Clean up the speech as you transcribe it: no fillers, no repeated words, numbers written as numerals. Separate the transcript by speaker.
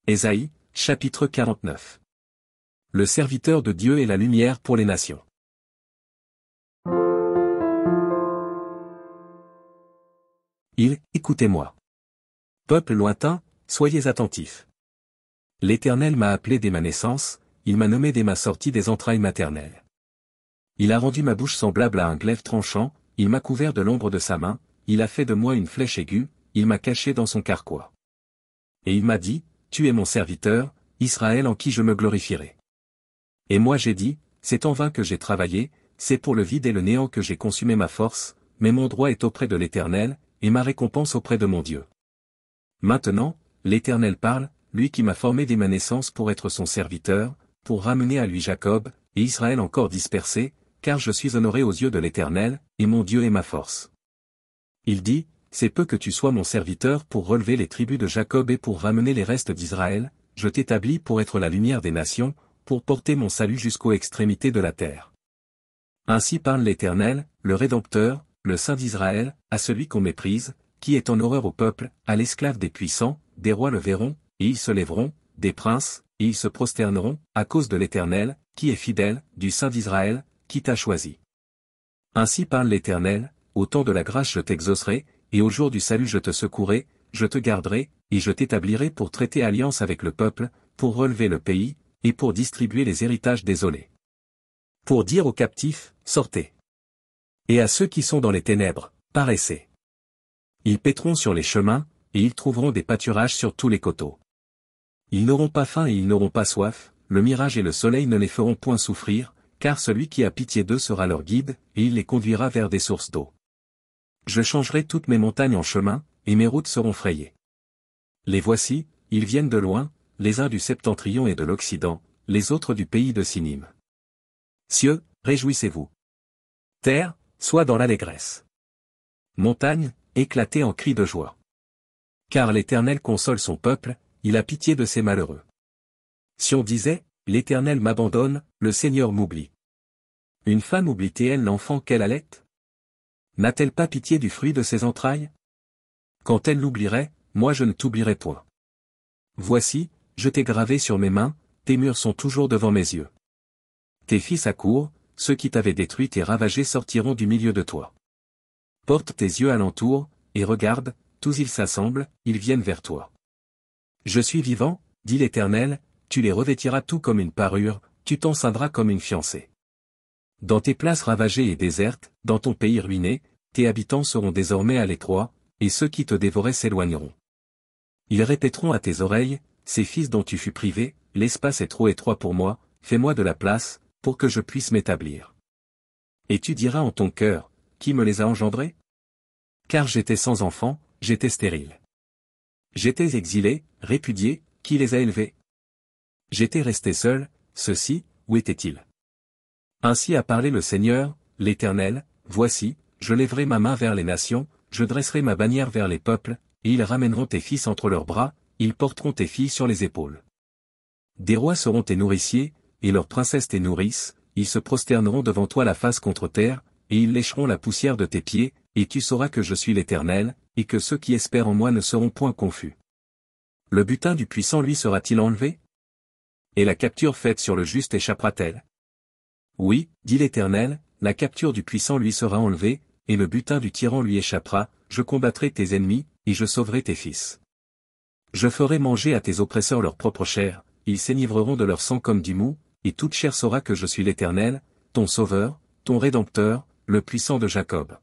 Speaker 1: Ésaïe, chapitre 49. Le serviteur de Dieu est la lumière pour les nations. Écoutez-moi. Peuple lointain, soyez attentifs. L'Éternel m'a appelé dès ma naissance, il m'a nommé dès ma sortie des entrailles maternelles. Il a rendu ma bouche semblable à un glaive tranchant, il m'a couvert de l'ombre de sa main, il a fait de moi une flèche aiguë, il m'a caché dans son carquois. Et il m'a dit, tu es mon serviteur, Israël en qui je me glorifierai. Et moi j'ai dit, c'est en vain que j'ai travaillé, c'est pour le vide et le néant que j'ai consumé ma force, mais mon droit est auprès de l'Éternel, et ma récompense auprès de mon Dieu. Maintenant, l'Éternel parle, lui qui m'a formé dès ma naissance pour être son serviteur, pour ramener à lui Jacob, et Israël encore dispersé, car je suis honoré aux yeux de l'Éternel, et mon Dieu est ma force. Il dit, c'est peu que tu sois mon serviteur pour relever les tribus de Jacob et pour ramener les restes d'Israël, je t'établis pour être la lumière des nations, pour porter mon salut jusqu'aux extrémités de la terre. Ainsi parle l'Éternel, le Rédempteur, le Saint d'Israël, à celui qu'on méprise, qui est en horreur au peuple, à l'esclave des puissants, des rois le verront, et ils se lèveront, des princes, et ils se prosterneront, à cause de l'Éternel, qui est fidèle, du Saint d'Israël, qui t'a choisi. Ainsi parle l'Éternel, au temps de la grâce je t'exaucerai, et au jour du salut je te secouerai, je te garderai, et je t'établirai pour traiter alliance avec le peuple, pour relever le pays, et pour distribuer les héritages désolés. Pour dire aux captifs, sortez. Et à ceux qui sont dans les ténèbres, paraissez. Ils paîtront sur les chemins, et ils trouveront des pâturages sur tous les coteaux. Ils n'auront pas faim et ils n'auront pas soif, le mirage et le soleil ne les feront point souffrir, car celui qui a pitié d'eux sera leur guide, et il les conduira vers des sources d'eau. Je changerai toutes mes montagnes en chemin, et mes routes seront frayées. Les voici, ils viennent de loin, les uns du septentrion et de l'Occident, les autres du pays de Sinim. Cieux, réjouissez-vous. Terre, sois dans l'allégresse. Montagne, éclatez en cris de joie. Car l'Éternel console son peuple, il a pitié de ses malheureux. Si on disait, l'Éternel m'abandonne, le Seigneur m'oublie. Une femme oublie-t-elle l'enfant qu'elle allait? N'a-t-elle pas pitié du fruit de ses entrailles? Quand elle l'oublierait, moi je ne t'oublierai point. Voici, je t'ai gravé sur mes mains, tes murs sont toujours devant mes yeux. Tes fils accourent, ceux qui t'avaient détruit et ravagé sortiront du milieu de toi. Porte tes yeux alentour, et regarde, tous ils s'assemblent, ils viennent vers toi. Je suis vivant, dit l'Éternel, tu les revêtiras tout comme une parure, tu t'enceindras comme une fiancée. Dans tes places ravagées et désertes, dans ton pays ruiné, tes habitants seront désormais à l'étroit, et ceux qui te dévoraient s'éloigneront. Ils répéteront à tes oreilles, ces fils dont tu fus privé, l'espace est trop étroit pour moi, fais-moi de la place, pour que je puisse m'établir. Et tu diras en ton cœur, qui me les a engendrés? Car j'étais sans enfant, j'étais stérile. J'étais exilé, répudié, qui les a élevés? J'étais resté seul, ceux-ci, où étaient-ils? Ainsi a parlé le Seigneur, l'Éternel, voici, je lèverai ma main vers les nations, je dresserai ma bannière vers les peuples, et ils ramèneront tes fils entre leurs bras, ils porteront tes filles sur les épaules. Des rois seront tes nourriciers, et leurs princesses tes nourrices, ils se prosterneront devant toi la face contre terre, et ils lécheront la poussière de tes pieds, et tu sauras que je suis l'Éternel, et que ceux qui espèrent en moi ne seront point confus. Le butin du puissant lui sera-t-il enlevé? Et la capture faite sur le juste échappera-t-elle? Oui, dit l'Éternel, la capture du puissant lui sera enlevée, et le butin du tyran lui échappera, je combattrai tes ennemis, et je sauverai tes fils. Je ferai manger à tes oppresseurs leur propre chair, ils s'énivreront de leur sang comme du mou, et toute chair saura que je suis l'Éternel, ton Sauveur, ton Rédempteur, le puissant de Jacob.